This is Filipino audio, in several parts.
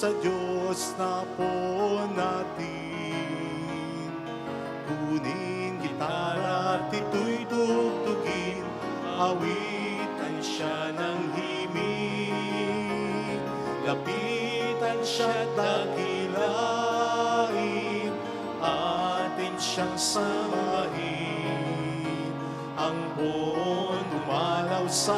sa Diyos na po natin. Kunin gitara at ito'y tugtugin, awitan siya ng himig. Lapitan siya dakilain, atin siyang samahin. Ang buwan dumalaw sa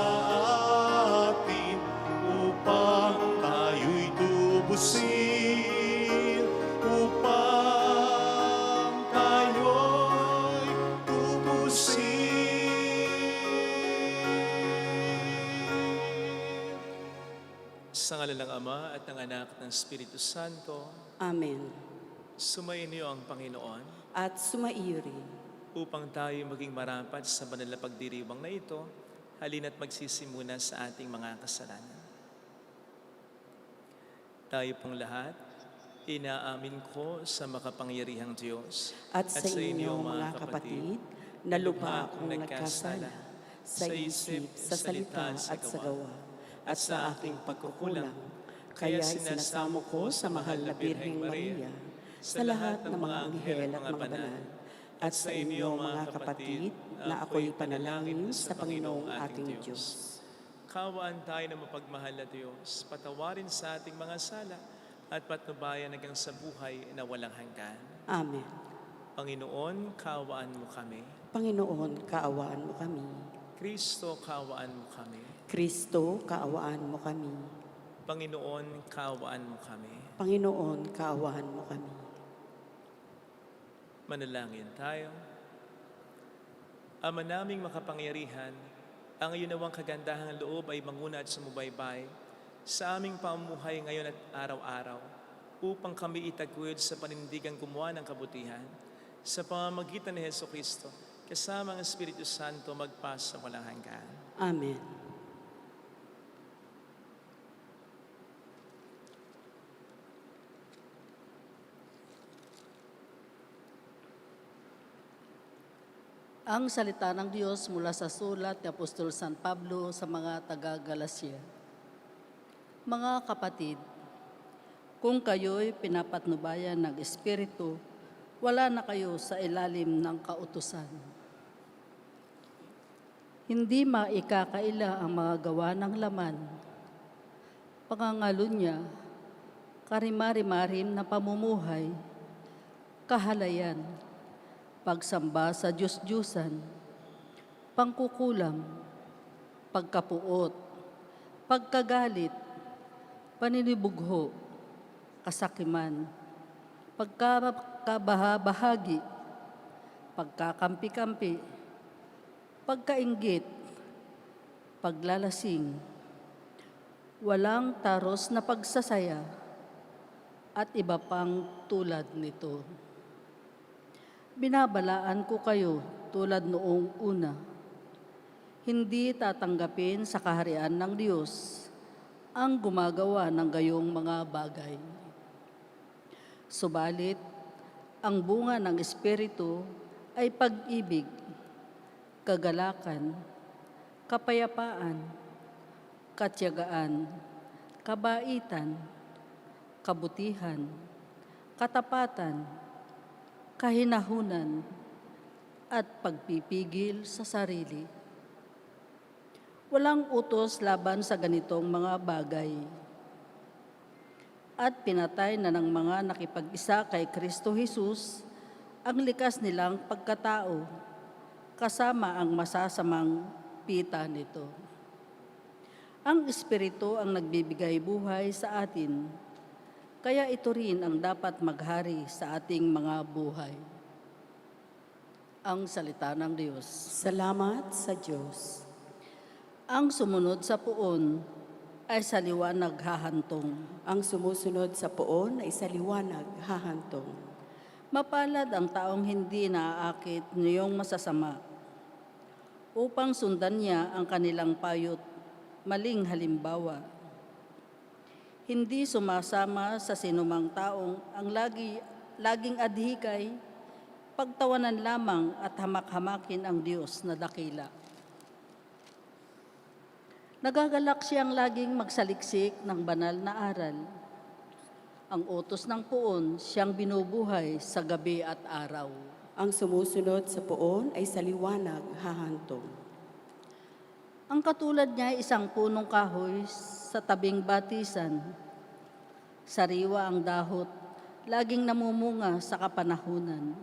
atin upang tayo'y tubusin, upang tayo'y tubusin. Sa ngalan ng Ama at ng Anak at ng Espiritu Santo, Amen. sumainyo ang Panginoon At sumaiyo rin. upang tayo maging marapat sa banal na pagdiriwang na ito. Halina't magsisimuna sa ating mga kasalanan. Tayo pong lahat, inaamin ko sa makapangyarihang Diyos At sa inyo, mga kapatid, na lubha akong nagkasala sa isip, sa salita at sa gawa, at sa aking pagkukulang. Kaya sinasamo ko sa mahal na Birheng Maria, sa lahat ng mga anghel at mga banal, at sa inyo, mga kapatid, na ako'y panalangin sa Panginoong ating Diyos. Kawaan tayo na mapagmahal na Diyos, patawarin sa ating mga sala, at patnubayan hanggang sa buhay na walang hanggan. Amen. Panginoon, kaawaan mo kami. Panginoon, kaawaan mo kami. Kristo, kaawaan mo kami. Kristo, kaawaan mo kami. Panginoon, kaawaan mo kami. Panginoon, kaawaan mo kami. Manalangin tayo. Ama naming makapangyarihan, ang iyong nawang kagandahang loob ay manguna at sumubaybay sa aming pamumuhay ngayon at araw-araw upang kami itaguyod sa panindigang gumawa ng kabutihan sa pamamagitan ni Jesucristo kasama ang Espiritu Santo magpasa walang hanggan. Amen. Ang salita ng Diyos mula sa sulat ni Apostol San Pablo sa mga taga-Galacia. Mga kapatid, kung kayo'y pinapatnubayan ng Espiritu, wala na kayo sa ilalim ng kautusan. Hindi maikakaila ang mga gawa ng laman, pangangalunya, karimari-marim na pamumuhay, kahalayan, pagsamba sa Diyos-Diyusan, pangkukulam, pagkapuot, pagkagalit, paninibugho, kasakiman, pagkakabahabahagi, pagkakampi-kampi, pagkainggit, paglalasing, walang taros na pagsasaya, at iba pang tulad nito. Binabalaan ko kayo tulad noong una. Hindi tatanggapin sa kaharian ng Diyos ang gumagawa ng gayong mga bagay. Subalit, ang bunga ng Espiritu ay pag-ibig, kagalakan, kapayapaan, katiyagaan, kabaitan, kabutihan, katapatan, kahinahunan, at pagpipigil sa sarili. Walang utos laban sa ganitong mga bagay. At pinatay na ng mga nakipag-isa kay Kristo Jesus ang likas nilang pagkatao, kasama ang masasamang pita nito. Ang Espiritu ang nagbibigay buhay sa atin, kaya ito rin ang dapat maghari sa ating mga buhay. Ang salita ng Diyos. Salamat sa Diyos. Ang sumunod sa puon ay sa liwanag hahantong. Ang sumusunod sa poon ay sa liwanag hahantong. Mapalad ang taong hindi naaakit niyong masasama, upang sundan niya ang kanilang payot, maling halimbawa. Hindi sumasama sa sinumang taong ang laging adhikay, pagtawanan lamang at hamak-hamakin ang Diyos na dakila. Nagagalak siyang laging magsaliksik ng banal na aral. Ang utos ng puon, siyang binubuhay sa gabi at araw. Ang sumusunod sa poon ay sa liwanag hahantong. Ang katulad niya ay isang punong kahoy sa tabing batisan. Sariwa ang dahot, laging namumunga sa kapanahunan.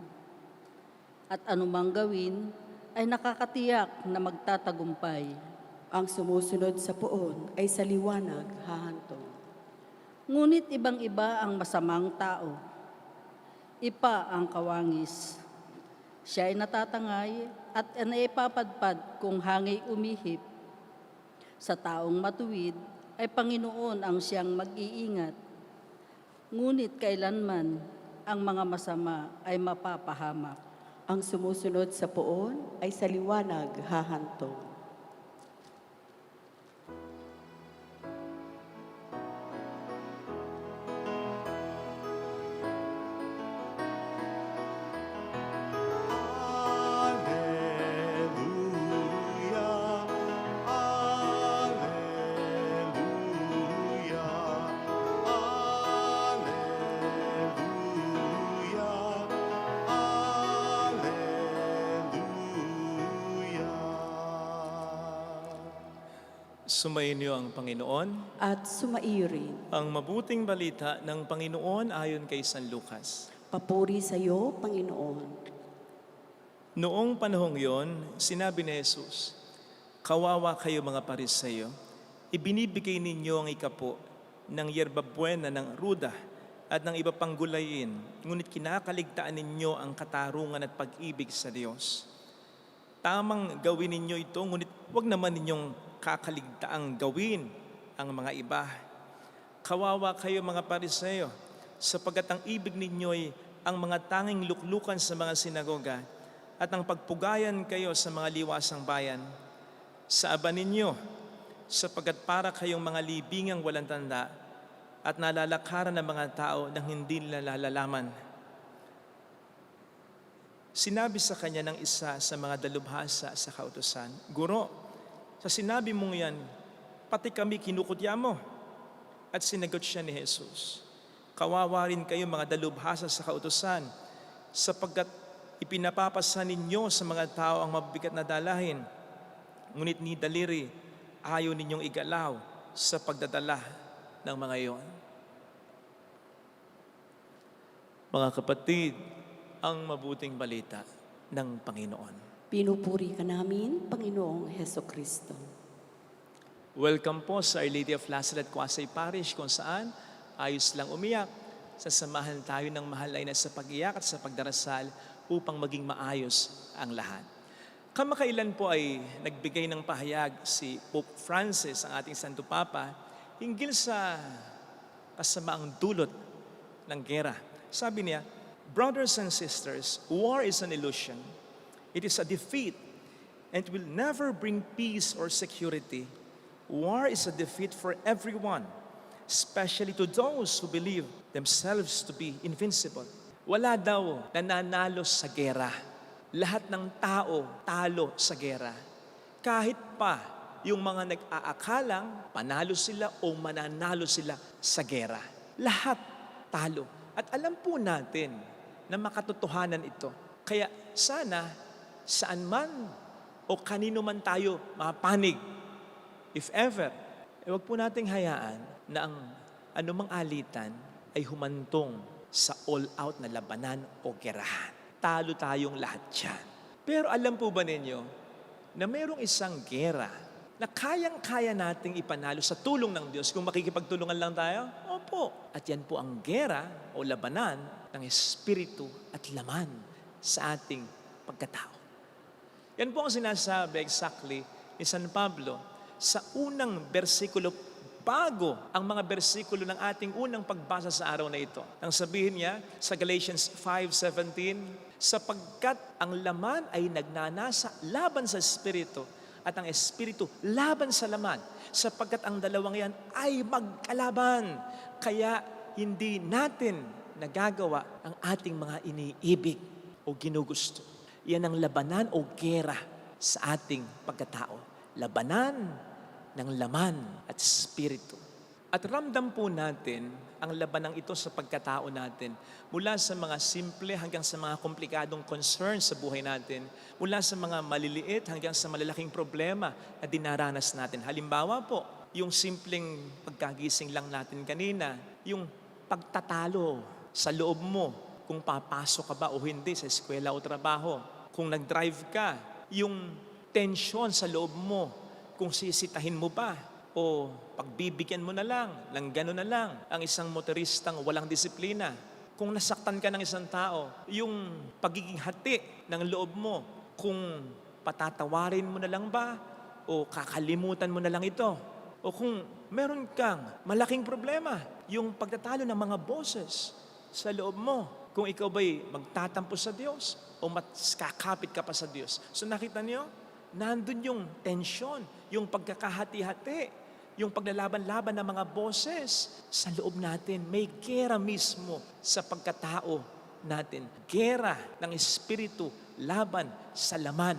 At anumang gawin ay nakakatiyak na magtatagumpay. Ang sumusunod sa poon ay sa liwanag hahantong. Ngunit ibang-iba ang masamang tao. Ipa ang kawangis. Siya ay natatangay at naipapadpad kung hangay umihip. Sa taong matuwid ay Panginoon ang siyang mag-iingat. Ngunit kailanman ang mga masama ay mapapahamak. Ang sumusunod sa poon ay sa liwanag hahantong. Alleluia, Alleluia, Alleluia. Sumainyo ang Panginoon. At sumaiyo rin. Ang mabuting balita ng Panginoon ayon kay San Lucas. Papuri sa iyo, Panginoon. Noong panahong yon, sinabi ni Jesus, "Kawawa kayo mga Pariseo, ibinibigay ninyo ang ikapo ng yerba buena ng ruda at ng iba pang gulayin, ngunit kinakaligtaan ninyo ang katarungan at pag-ibig sa Diyos. Tamang gawin ninyo ito, ngunit huwag naman ninyong kakaligtaang gawin ang mga iba. Kawawa kayo mga Pariseo, sapagkat ang ibig ninyo'y ang mga tanging luklukan sa mga sinagoga at ang pagpugayan kayo sa mga liwasang bayan. Sa aba ninyo, sapagkat para kayong mga libingang walang tanda at nalalakaran ng mga tao nang hindi nila nalalaman." Sinabi sa kanya ng isa sa mga dalubhasa sa kautusan, "Guro, sa sinabi mong yan, pati kami kinukutya mo." At sinagot siya ni Jesus, "Kawawa rin kayo mga dalubhasa sa kautusan, sapagkat ipinapapasa ninyo sa mga tao ang mabigat na dalahin, ngunit ni daliri ayaw ninyong igalaw sa pagdadala ng mga iyon." Mga kapatid, ang mabuting balita ng Panginoon. Pinupuri ka namin, Panginoong Hesukristo. Welcome po sa Our Lady of Lazaret, Quasay Parish, kung saan ayos lang umiyak. Sasamahan tayo ng mahalay na sa pag-iyak at sa pagdarasal upang maging maayos ang lahat. Kamakailan po ay nagbigay ng pahayag si Pope Francis, ang ating Santo Papa, hinggil sa kasamaang dulot ng gera. Sabi niya, "Brothers and sisters, war is an illusion. It is a defeat and it will never bring peace or security. War is a defeat for everyone, especially to those who believe themselves to be invincible." Wala daw nananalo sa gera. Lahat ng tao talo sa gera. Kahit pa yung mga nag-aakalang panalo sila o mananalo sila sa gera. Lahat talo. At alam po natin na makatotohanan ito. Kaya sana saan man o kanino man tayo mapanig, if ever, huwag po nating hayaan na ang anumang alitan ay humantong sa all-out na labanan o gerahan. Talo tayong lahat dyan. Pero alam po ba ninyo na mayroong isang gera na kayang-kaya nating ipanalo sa tulong ng Diyos kung makikipagtulungan lang tayo? Opo. At yan po ang gera o labanan ng espiritu at laman sa ating pagkatao. Yan po ang sinasabi exactly ni San Pablo sa unang bersikulo bago ang mga bersikulo ng ating unang pagbasa sa araw na ito. Ang sabihin niya sa Galatians 5:17, "Sapagkat ang laman ay nagnanasa laban sa espiritu at ang espiritu laban sa laman, sapagkat ang dalawang yan ay magkalaban. Kaya hindi natin nagagawa ang ating mga iniibig o ginugusto." Yan ang labanan o gera sa ating pagkatao. Labanan ng laman at espiritu. At ramdam po natin ang labanang ito sa pagkatao natin. Mula sa mga simple hanggang sa mga komplikadong concerns sa buhay natin. Mula sa mga maliliit hanggang sa malalaking problema na dinaranas natin. Halimbawa po, yung simpleng pagkagising lang natin kanina, yung pagtatalo sa loob mo kung papasok ka ba o hindi sa eskwela o trabaho. Kung nag-drive ka, yung tensyon sa loob mo, kung sisitahin mo ba o pagbibigyan mo na lang, ng gano'n na lang, ang isang motoristang walang disiplina. Kung nasaktan ka ng isang tao, yung pagiging hati ng loob mo, kung patatawarin mo na lang ba o kakalimutan mo na lang ito. O kung meron kang malaking problema, yung pagtatalo ng mga boses sa loob mo, kung ikaw ba'y magtatampo sa Diyos o mas kakapit ka pa sa Diyos. So nakita niyo, nandun yung tensyon, yung pagkakahati-hati, yung paglalaban-laban ng mga boses sa loob natin. May gera mismo sa pagkatao natin. Gera ng Espiritu laban sa laman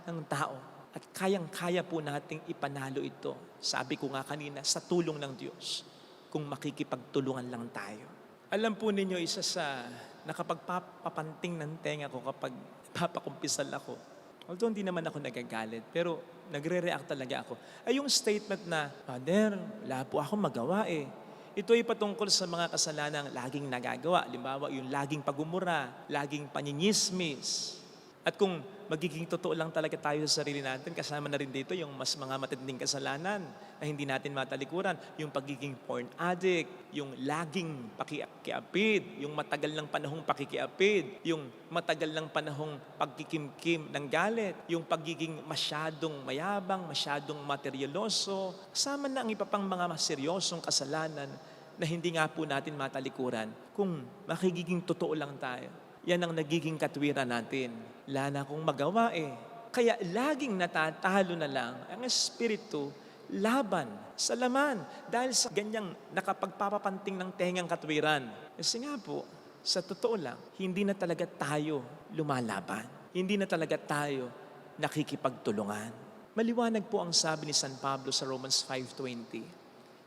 ng tao. At kayang-kaya po nating ipanalo ito. Sabi ko nga kanina, sa tulong ng Diyos. Kung makikipagtulungan lang tayo. Alam po ninyo, isa sa nakapagpapanting ng tenga ko kapag papakumpisal ako. Although hindi naman ako nagagalit, pero nagre-react talaga ako. Ay yung statement na, Father, wala po akong magawa eh. Ito ay patungkol sa mga kasalanang laging nagagawa. Halimbawa, yung laging pagumura, laging panyinyismis. At kung magiging totoo lang talaga tayo sa sarili natin, kasama na rin dito yung mas mga matinding kasalanan na hindi natin matalikuran. Yung pagiging porn addict, yung laging pakikiapid, yung matagal ng panahong pakikiapid, yung matagal ng panahong pagkikimkim ng galit, yung pagiging masyadong mayabang, masyadong materyaloso. Kasama na ang iba pang mga seryosong kasalanan na hindi nga po natin matalikuran kung makigiging totoo lang tayo. Yan ang nagiging katwiran natin. Wala na akong magawa eh. Kaya laging natatalo na lang ang Espiritu laban sa laman. Dahil sa ganyang nakapagpapapanting ng tengang katwiran. Kasi nga po, sa totoo lang, hindi na talaga tayo lumalaban. Hindi na talaga tayo nakikipagtulungan. Maliwanag po ang sabi ni San Pablo sa Romans 5:20.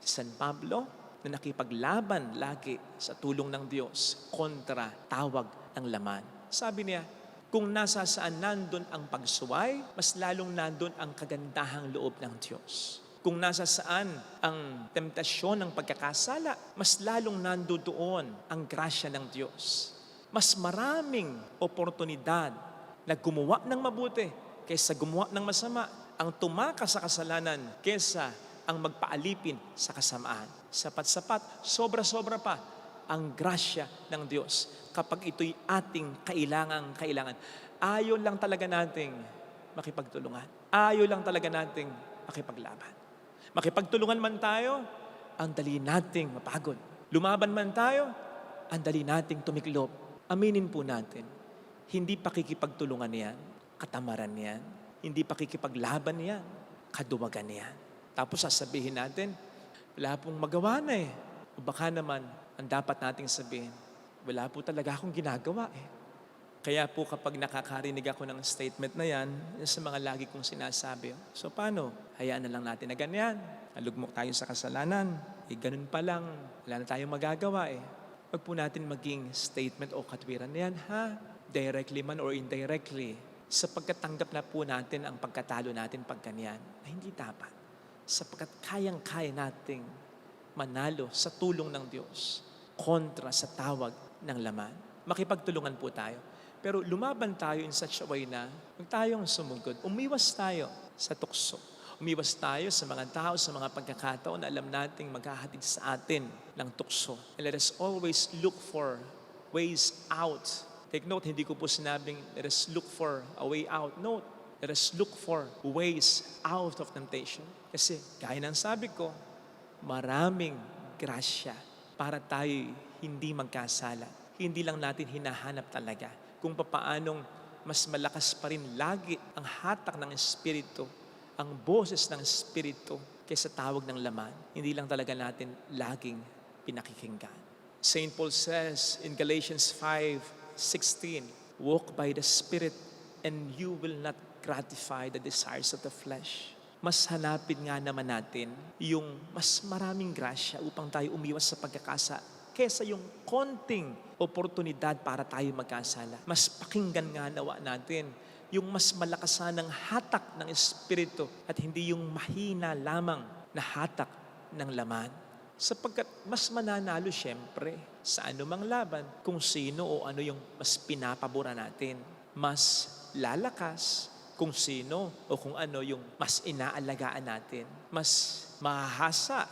Si San Pablo na nakipaglaban lagi sa tulong ng Diyos kontra tawag ng laman. Sabi niya, kung nasa saan nandun ang pagsuway, mas lalong nandun ang kagandahang loob ng Diyos. Kung nasa saan ang temptasyon ng pagkakasala, mas lalong nandoon ang grasya ng Diyos. Mas maraming oportunidad na gumawa ng mabuti kaysa gumawa ng masama, ang tumakas sa kasalanan kaysa ang magpaalipin sa kasamaan. Sapat-sapat, sobra-sobra pa ang grasya ng Diyos kapag ito'y ating kailangan. Ayaw lang talaga nating makipagtulungan. Ayaw lang talaga nating makipaglaban. Makipagtulungan man tayo, ang dali nating mapagod. Lumaban man tayo, ang dali nating tumiklop. Aminin po natin, hindi pakikipagtulungan yan, katamaran yan. Hindi pakikipaglaban yan, kaduwagan yan. Tapos sasabihin natin, wala pong magawa na eh. O baka naman, ang dapat nating sabihin, wala po talaga akong ginagawa eh. Kaya po kapag nakakarinig ako ng statement na yan sa mga lagi kong sinasabi, so paano? Hayaan na lang natin na ganyan. Alugmok tayo sa kasalanan. Ganun pa lang. Wala na tayong magagawa eh. Wag po natin maging statement o katwiran na yan, ha? Directly man or indirectly. Sapagkat tanggap na po natin ang pagkatalo natin pag ganyan. Na hindi dapat. Sapagkat kayang-kaya nating manalo sa tulong ng Diyos kontra sa tawag ng laman. Makipagtulungan po tayo. Pero lumaban tayo in such a way na huwag tayong sumugod. Umiwas tayo sa tukso. Umiwas tayo sa mga tao, sa mga pagkakataon na alam nating maghahatid sa atin ng tukso. And let us always look for ways out. Take note, hindi ko po sinabing let us look for a way out. No, let us look for ways out of temptation. Kasi gaya ng sabi ko, maraming grasya para tayo hindi magkasala. Hindi lang natin hinahanap talaga kung papaanong mas malakas pa rin lagi ang hatak ng Espiritu, ang boses ng Espiritu kaysa tawag ng laman. Hindi lang talaga natin laging pinakikinggan. St. Paul says in Galatians 5:16, walk by the Spirit and you will not gratify the desires of the flesh. mas hanapin nga naman natin yung mas maraming grasya upang tayo umiwas sa pagkakasa kesa yung konting oportunidad para tayo magkasala. Mas pakinggan nga nawa natin yung mas malakasan ng hatak ng Espiritu at hindi yung mahina lamang na hatak ng laman. Sapagkat mas mananalo siyempre sa anumang laban kung sino o ano yung mas pinapabura natin. Mas lalakas kung sino o kung ano yung mas inaalagaan natin. Mas mahahasa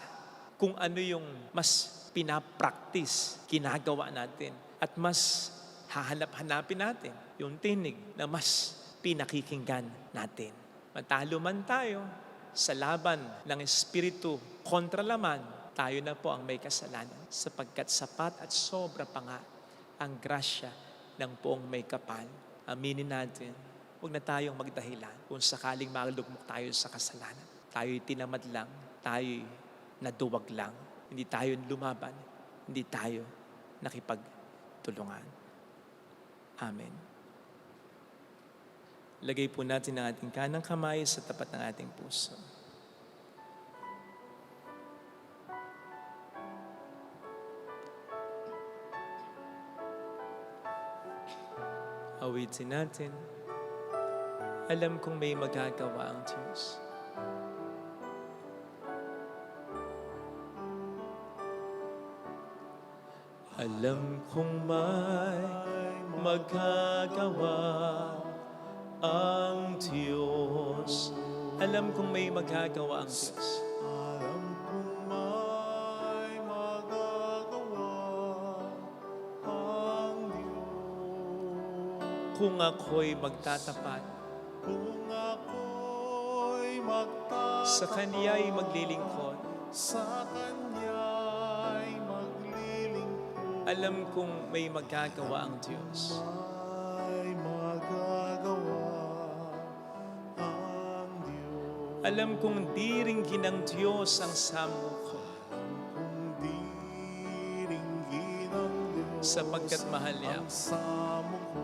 kung ano yung mas pinapractice, ginagawa natin. At mas hahanap-hanapin natin yung tinig na mas pinakikinggan natin. Matalo man tayo sa laban ng Espiritu kontra laman, tayo na po ang may kasalanan sapagkat sapat at sobra pa nga ang grasya ng poong may kapal. Aminin natin, huwag na tayong magdahilan kung sakaling malugmok tayo sa kasalanan. Tayo'y tinamad lang, tayo'y naduwag lang, hindi tayo lumaban, hindi tayo nakipagtulungan. Amen. Lagay po natin ang ating kanang kamay sa tapat ng ating puso. Awitin natin. Alam kong may magagawa ang Diyos. Alam kong may magagawa ang Diyos. Alam kong may magagawa ang Diyos. Alam kong may magagawa ang Diyos. Kung ako'y magtatapat, Kung ako'y magtatapat sa Kaniya'y maglilingkod, sa Kanya'y maglilingkod, alam kong may magagawa ang Diyos. may magagawa ang Diyos. Alam kong di ringgin ng Diyos ang samuko, Kung diringgin ang Diyos sapagkat mahal niya. ang samo ko,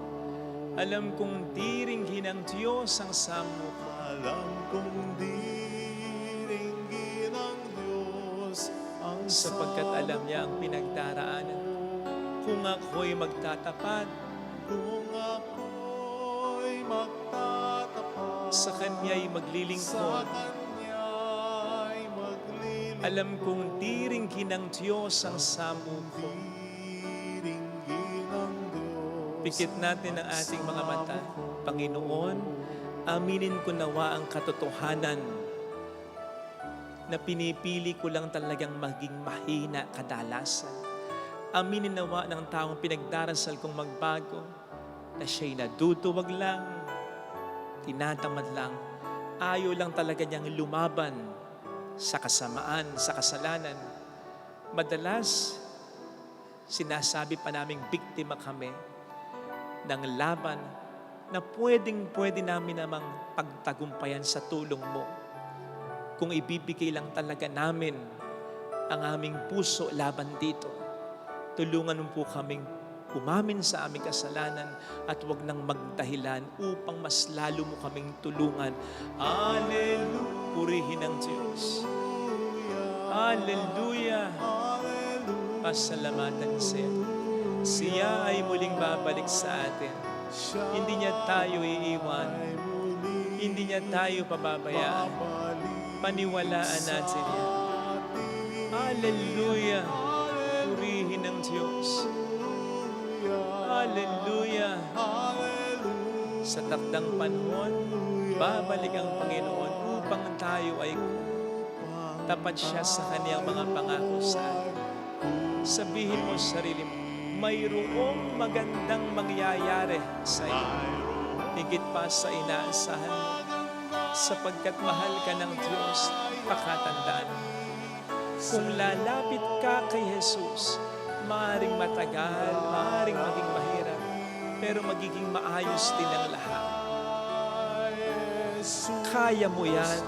Alam kong di ringgin ng Diyos ang samuko, alam kong diringgin ang Diyos ang sapagkat alam niya ang pinagdaraanan. Kung ako'y magtatapat, kung ako'y magtatapat sa Kaniya'y sa maglilingkod, Kanya'y maglilingkod, alam kong di ringgin ng Diyos ang samuko. diringgin ang Diyos. Pikit natin ang ating mga mata. Panginoon, aminin ko nawa ang katotohanan na pinipili ko lang talagang maging mahina kadalasan. Aminin nawa ng taong pinagdarasal kong magbago na siya'y naduduwag lang, tinatamad lang, ayaw lang talaga niyang lumaban sa kasamaan, sa kasalanan. Madalas, sinasabi pa naming biktima kami ng laban na pwede namin namang pagtagumpayan sa tulong mo. Kung ibibigay lang talaga namin ang aming puso laban dito, tulungan mo po kaming umamin sa aming kasalanan at huwag nang magdahilan upang mas lalo mo kaming tulungan. Hallelujah! Purihin ang Diyos. Hallelujah! Pasalamatan siya. Siya ay muling babalik sa atin. Hindi niya tayo iiwan. Hindi niya tayo pababayaan. Paniwalaan natin yan. Hallelujah! Purihin ang Diyos. Hallelujah! Sa takdang panahon, babalik ang Panginoon upang tayo ay tapat siya sa kaniyang mga pangako sa atin. Sabihin mo sa sarili mo, mayroong magandang mangyayari sa iyo. Higit pa sa inaasahan mo, sapagkat mahal ka ng Diyos, pakatandaan. Kung lalapit ka kay Jesus, maaaring matagal, maaaring maging mahirap, pero magiging maayos din ang lahat. Kaya mo yan.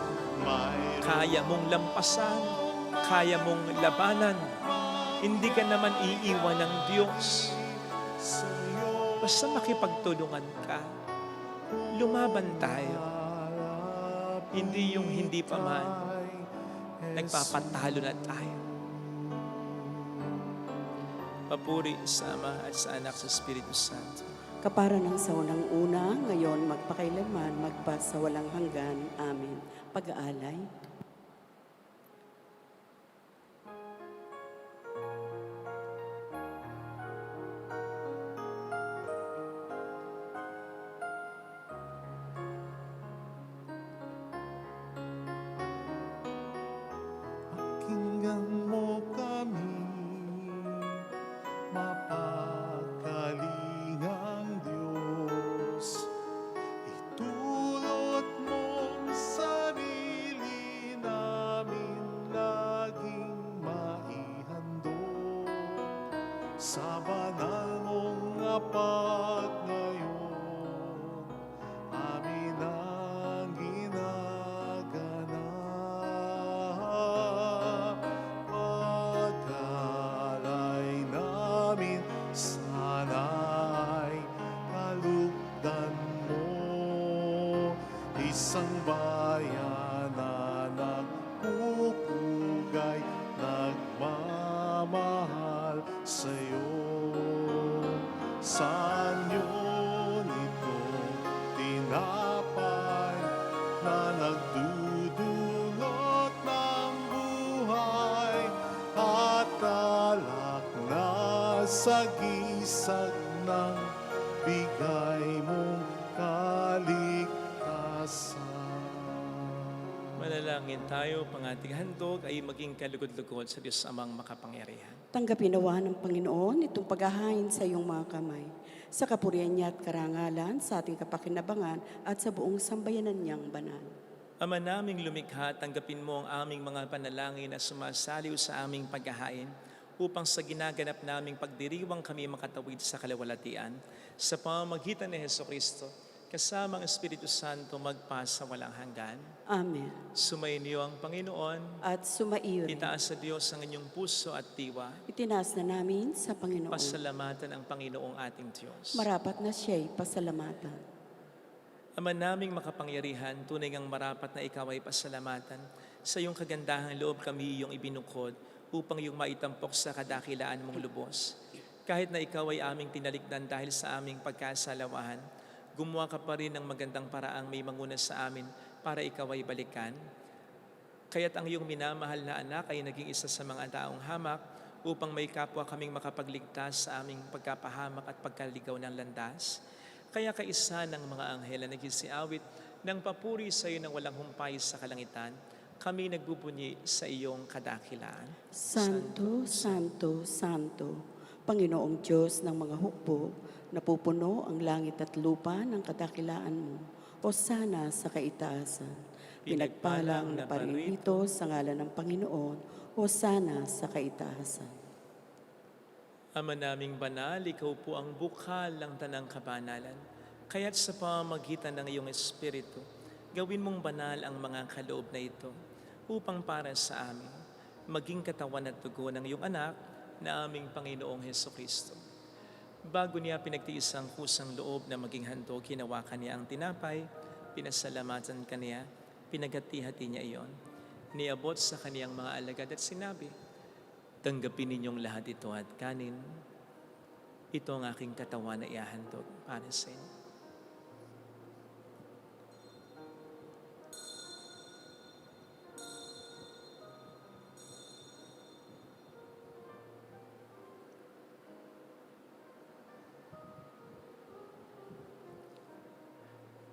Kaya mong lampasan. Kaya mong labanan. Hindi ka naman iiwan ng Diyos. Basta makipagtulungan ka. Lumaban tayo. Hindi yung hindi pa man, nagpapatalo na tayo. Papuri sa Ama at sa Anak sa Espiritu Santo. Kapara ng sa unang-una, ngayon magpakailanman, magpa sa walang hanggan. Amen. Pag-aalay. Pakinggan mo kami, mapagkalingang Diyos. Itulot mong sarili namin laging maihandog sa banal mong apat ngayon. Amin ang ginaganap. Pagkalay namin sana'y kalugdan mo. Isang bayan na nagpupugay, nagmamahal sa'yo. Saan yun itong tinapay na nagdudulot ng buhay at alak na sagisag ng bigay mong kaligtasan? Manalangin tayo, pang ating handog ay maging kalugod-lugod sa Diyos Amang makapangyarihan. Tanggapin nawa ng Panginoon itong paghahain sa iyong mga kamay, sa kapurihan niya at karangalan, sa ating kapakinabangan at sa buong sambayanan niyang banal. Ama naming lumikha, tanggapin mo ang aming mga panalangin na sumasaliw sa aming paghahain upang sa ginaganap naming pagdiriwang kami makatawid sa kalawalatian sa pamamagitan ni Hesukristo, kasama ang Espiritu Santo magpasa walang hanggan. Amen. Sumainyo ang Panginoon. At sumaiyo rin. Itaas sa Diyos ang inyong puso at diwa. Itinaas na namin sa Panginoon. Pasalamatan ang Panginoong ating Diyos. Marapat na siya'y pasalamatan. Ama naming makapangyarihan, tunay ngang marapat na ikaw ay pasalamatan. Sa iyong kagandahang loob kami iyong ibinukod upang iyong maitampok sa kadakilaan mong lubos. Kahit na ikaw ay aming tinalikdan dahil sa aming pagkasalawahan, gumawa ka pa rin ng magandang paraang may manguna sa amin para ikaw ay balikan. Kaya't ang iyong minamahal na anak ay naging isa sa mga taong hamak upang may kapwa kaming makapagligtas sa aming pagkapahamak at pagkaligaw ng landas. Kaya kaisa ng mga anghel na nagsisiawit ng papuri sa iyo ng walang humpay sa kalangitan, kami nagbubunyi sa iyong kadakilaan. Santo, Santo, Santo, Panginoong Diyos ng mga hukbo, napupuno ang langit at lupa ng kadakilaan mo. Hosana sa kaitaasan. Pinagpalang na paririto sa ngalan ng Panginoon. Hosana sa kaitaasan. Ama naming banal, ikaw po ang bukal ng tanang kabanalan. Kaya't sa pamamagitan ng iyong Espiritu, gawin mong banal ang mga kaloob na ito upang para sa amin, maging katawan at dugo ng iyong anak na aming Panginoong Hesukristo. Bago niya pinagtiis ang kusang loob na maging handog, hinawakan niya ang tinapay, pinasalamatan kaniya, pinaghati-hati niya iyon. Niabot sa kaniyang mga alagad at sinabi, tanggapin ninyong lahat ito at kanin. Ito ang aking katawan na iahandog para sa inyo.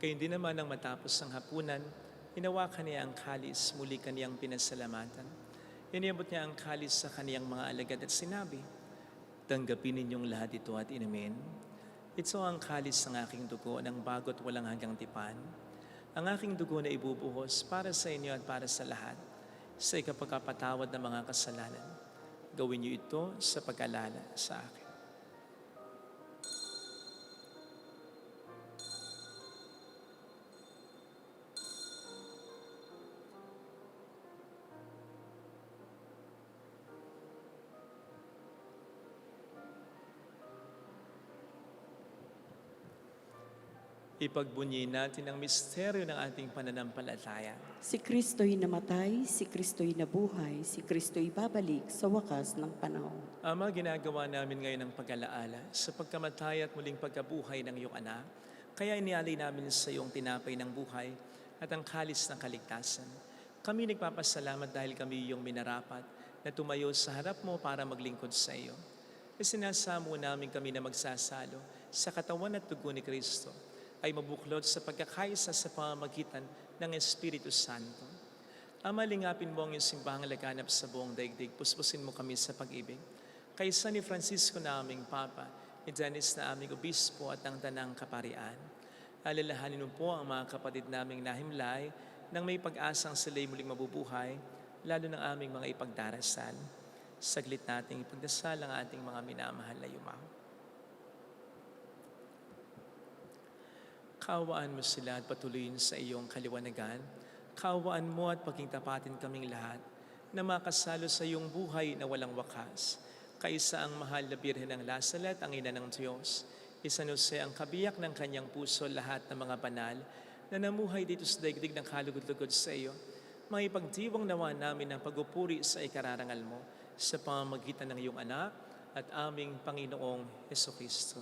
Kaya hindi naman nang matapos ang hapunan, hinawakan niya ang kalis, muli kaniyang pinasalamatan. Iniabot niya ang kalis sa kaniyang mga alagad at sinabi, tanggapin ninyong lahat ito at inumin. Ito ang kalis ng aking dugo ng bago't walang hanggang tipan. Ang aking dugo na ibubuhos para sa inyo at para sa lahat, sa ikapagkapatawad ng mga kasalanan. Gawin niyo ito sa pag-alala sa akin. Ipagbunyi natin ang misteryo ng ating pananampalataya. Si Kristo'y namatay, si Kristo'y nabuhay, si Kristo'y babalik sa wakas ng panahon. Ama, ginagawa namin ngayon ang pag-alaala sa pagkamatay at muling pagkabuhay ng iyong anak. Kaya inialay namin sa iyong tinapay ng buhay at ang kalis ng kaligtasan. Kami nagpapasalamat dahil kami iyong minarapat na tumayo sa harap mo para maglingkod sa iyo. Isinasamo namin kami na magsasalo sa katawan at dugo ni Kristo ay mabuklod sa pagkakaisa sa pamamagitan ng Espiritu Santo. Ama, lingapin mo ang iyong simbahang laganap sa buong daigdig. Puspusin mo kami sa pag-ibig. Kaysa ni Francisco na aming Papa, ni Dennis na aming Obispo at ang Tanang Kaparian. Alalahanin mo po ang mga kapatid naming nahimlay nang may pag-asang sila'y muling mabubuhay, lalo ng aming mga ipagdarasal. Saglit nating ipagdasal ang ating mga minamahal na yumaw. Kaawaan mo sila at patuloyin sa iyong kaliwanagan. Kaawaan mo at pagkingtapatin kaming lahat na makasalo sa iyong buhay na walang wakas. Kaisa ang mahal na Birhen ng Lasalet, ang ina ng Diyos. San Jose ang kabiyak ng kanyang puso, lahat ng mga banal na namuhay dito sa daigdig ng kalugod-lugod sa iyo. Maipagdiwang nawa namin ang pagupuri sa ikararangal mo sa pamamagitan ng iyong anak at aming Panginoong Hesukristo.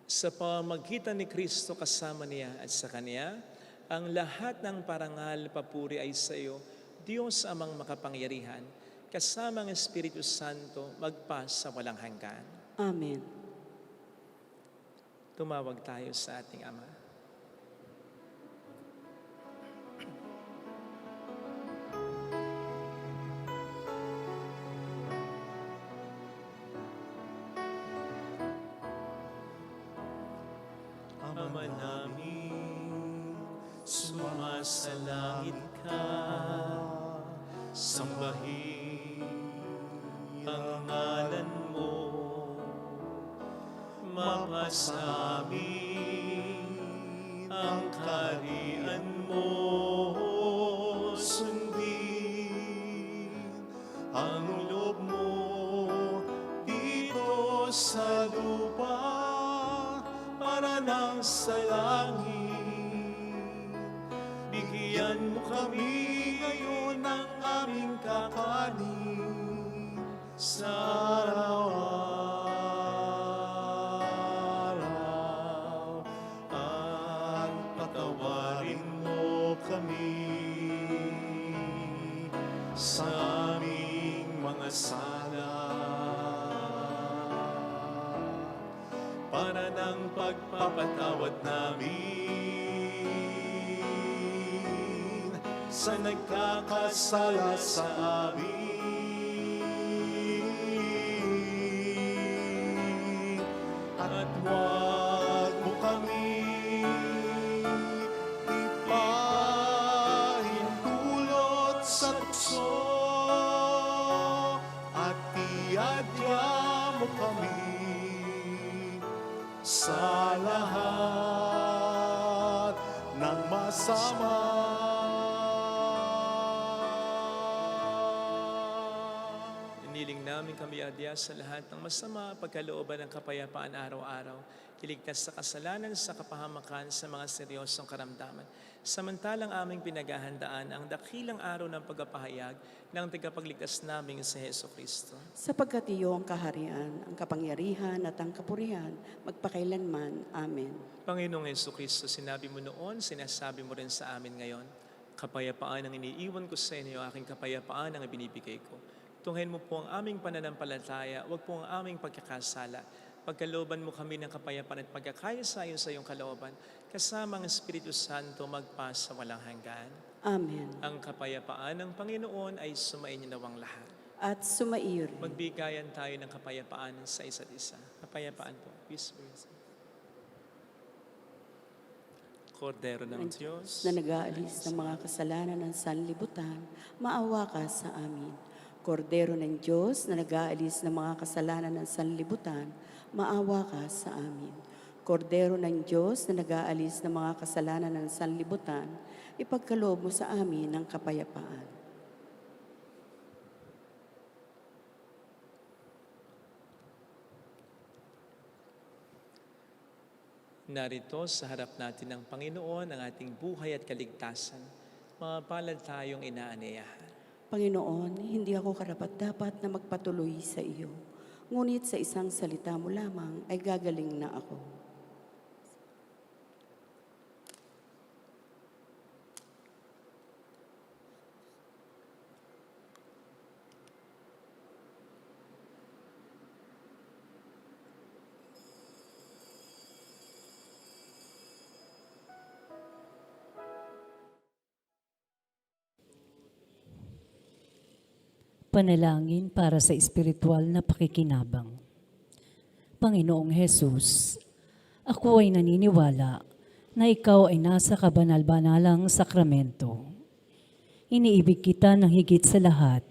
Sa pamamagitan ni Kristo kasama niya at sa Kanya, ang lahat ng parangal, papuri ay sa iyo, Diyos amang makapangyarihan, kasama ang Espiritu Santo, magpa sa walang hanggan. Amen. Tumawag tayo sa ating Ama. Ama namin, sumasalangit ka, sambahin ang ngalan mo, mapasamin ang kaharian mo, sundin ang loob mo dito sa lupa para nang sa langit. Bigyan mo kami ngayon ng aming kakanin sa araw-araw at patawarin mo kami sa aming mga sala para ng pagpapatawad namin sa nagkakasala sa amin. At huwag mo kami ipahintulot sa tukso at iadya mo kami sa lahat ng masama. Iniling namin kami adya sa lahat ng masama, pagkalooban ng kapayapaan araw-araw, iligtas sa kasalanan, sa kapahamakan, sa mga seryosong karamdaman. Samantalang aming pinaghahandaan ang dakilang araw ng pagpapahayag ng tagapagligtas naming si Hesukristo. Sapagkat iyo ang kaharian, ang kapangyarihan at ang kapurihan, magpakailanman. Amen. Panginoong Hesukristo, sinabi mo noon, sinasabi mo rin sa amin ngayon, kapayapaan ang iniiwan ko sa inyo, aking kapayapaan ang ibinibigay ko. Tunghayin mo po ang aming pananampalataya, wag po ang aming pagkakasala. Pagkalooban mo kami ng kapayapaan at pagkakaysa sa iyong kalooban, kasama ang Espiritu Santo magpa sa walang hanggan. Amen. Ang kapayapaan ng Panginoon ay sumainyo nawang lahat. At sumaiyo rin. Magbigayan tayo ng kapayapaan sa isa't isa. Kapayapaan po. Peace be with you. Kordero ng Diyos, Na nag-aalis ng mga kasalanan ng sanlibutan, maawa ka sa amin. Kordero ng Diyos na nag-aalis ng mga kasalanan ng sanlibutan, maawa ka sa amin. Kordero ng Diyos na nag-aalis ng mga kasalanan ng sanlibutan, ipagkaloob mo sa amin ng kapayapaan. Narito sa harap natin ng Panginoon ang ating buhay at kaligtasan. Mapalad tayong inaanyayahan. Panginoon, hindi ako karapat-dapat na magpatuloy sa iyo. Ngunit sa isang salita mo lamang ay gagaling na ako. Panalangin para sa espiritual na pakikinabang. Panginoong Hesus, ako ay naniniwala na ikaw ay nasa kabanal-banalang sakramento. Iniibig kita ng higit sa lahat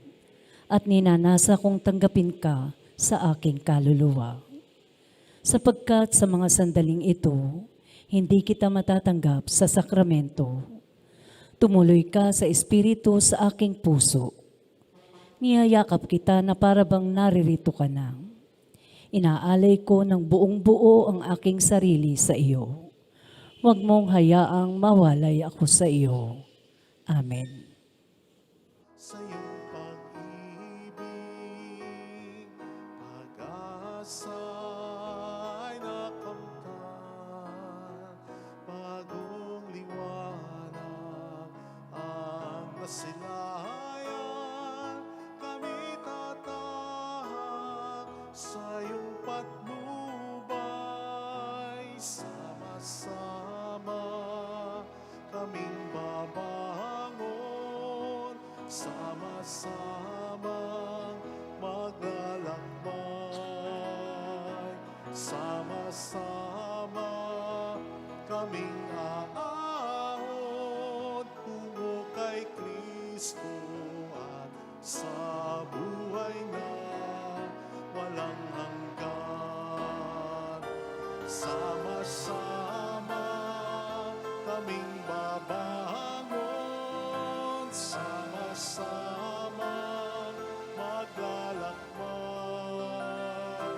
at ninanasa kong tanggapin ka sa aking kaluluwa. Sapagkat sa mga sandaling ito, hindi kita matatanggap sa sakramento. Tumuloy ka sa espiritu sa aking puso. Niyayakap kita na parabang naririto ka na. Inaalay ko ng buong buo ang aking sarili sa iyo. Huwag mong hayaang mawalay ako sa iyo. Amen. Sa iyong pag-ibig, pag-asa'y nakamtan, bagong liwanag ang nasilayan, kami tatahak sa iyong patnubay, sama-sama kaming babangon, sama-samang maglalakbay, sama-sama kaming aahon tungo kay Kristo at sa buhay na walang hanggan. Sama-sama kaming babangon, sama-sama maglalakbay,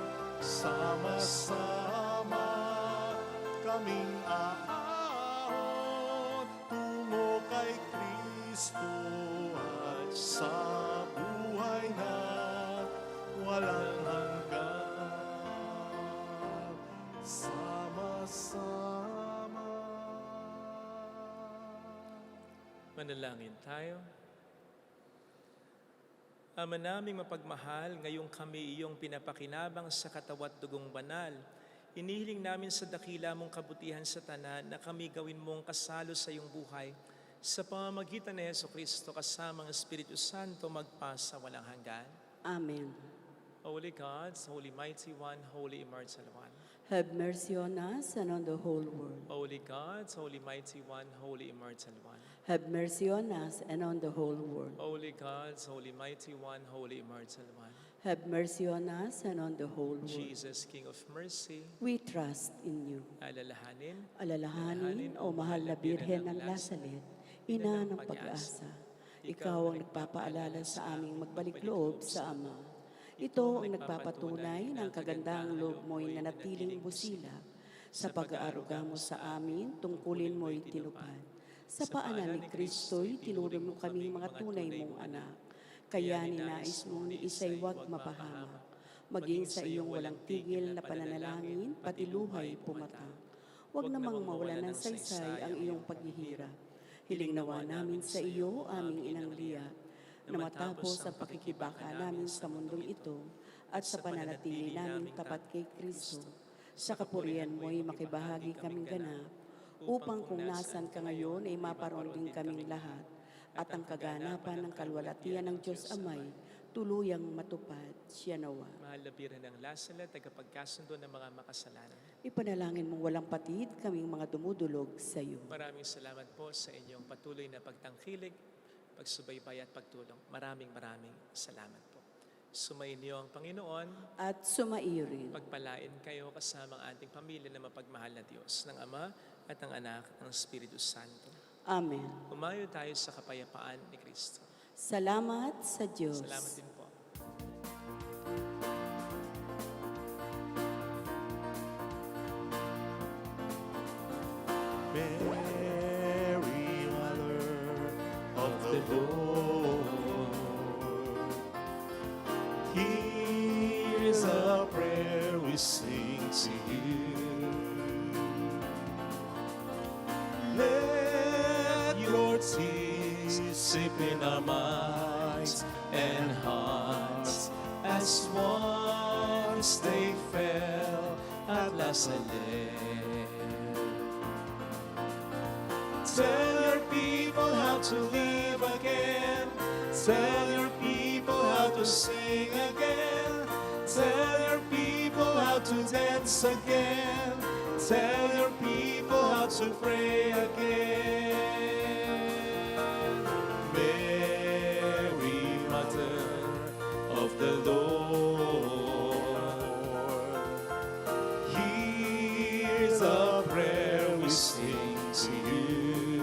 sama-sama kaming aahon tungo kay Kristo at sa buhay na walang hanggan. Sama-sama. Manalangin tayo. Ama naming mapagmahal, ngayong kami iyong pinapakinabang sa katawat dugong banal, inihiling namin sa dakila mong kabutihan sa tanan na kami gawin mong kasalo sa iyong buhay sa pamamagitan ni Jesucristo kasama ang Espiritu Santo magpasa walang hanggan. Amen. Holy God, Holy Mighty One, Holy Immortal One. Have mercy on us and on the whole world. Holy God, Holy Mighty One, Holy Immortal One. Have mercy on us and on the whole world. Holy God, Holy Mighty One, Holy Immortal One. Have mercy on us and on the whole world. Jesus, King of Mercy, We trust in you. alalahanin, Alalahanin, O mahal na Birhen ng Lasalet, ina ng pag-asa. Ikaw ang nagpapaalala sa aming magbalik loob sa Ama. Ito ang nagpapatunay ng kagandahang loob mo'y nanatiling busilak. Sa pag-aaruga mo sa amin, tungkulin mo'y tinupad. Sa paanan ni Kristo'y tinuro mo kaming mga tunay mong anak. Kaya ninais mo ni isa'y huwag mapahamak. Maging sa iyong walang tigil na pananalangin, pati luhay pumatak. Huwag namang mawalan ng saysay ang iyong paghihirap. Hiling nawa namin sa iyo, aming inang liya, na matapos ang pakikibaka namin sa mundong ito at sa pananatili namin tapat kay Kristo, sa kapurihan mo'y makibahagi kaming ganap, upang kung nasan ka ngayon ay maparoon din kaming lahat, at ang kaganapan ng kalwalatian ng Diyos Amay, tuluyang matupad siya nawa. mahal na Birhen ng Lasalet, tagapagkasundo ng mga makasalanan. Ipanalangin mong walang patid kaming mga dumudulog sa iyo. Maraming salamat po sa inyong patuloy na pagtangkilik, pagsubaybay at pagtulong. Maraming salamat po. Sumayin niyo ang Panginoon, At sumairin. pagpalain kayo kasama ang ating pamilya na mapagmahal na Diyos, ng Ama at ng Anak ng Espiritu Santo. Amen. Umayo tayo sa kapayapaan ni Kristo. Salamat sa Diyos. Salamat din po. Mary, Mother of the Lord, here's a prayer we sing to you. Let your tears sip in our minds and hearts as once they fell at last alert. Tell your people how to live again. Tell your people how to sing again. Tell your people how to dance again. Tell your people how to pray again. Mary, Mother of the Lord, here's a prayer we sing to you.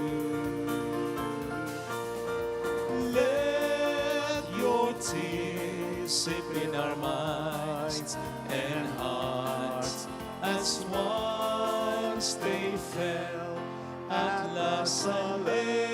Let your tears sip in our minds and hearts as once they fell at last. Alleluia.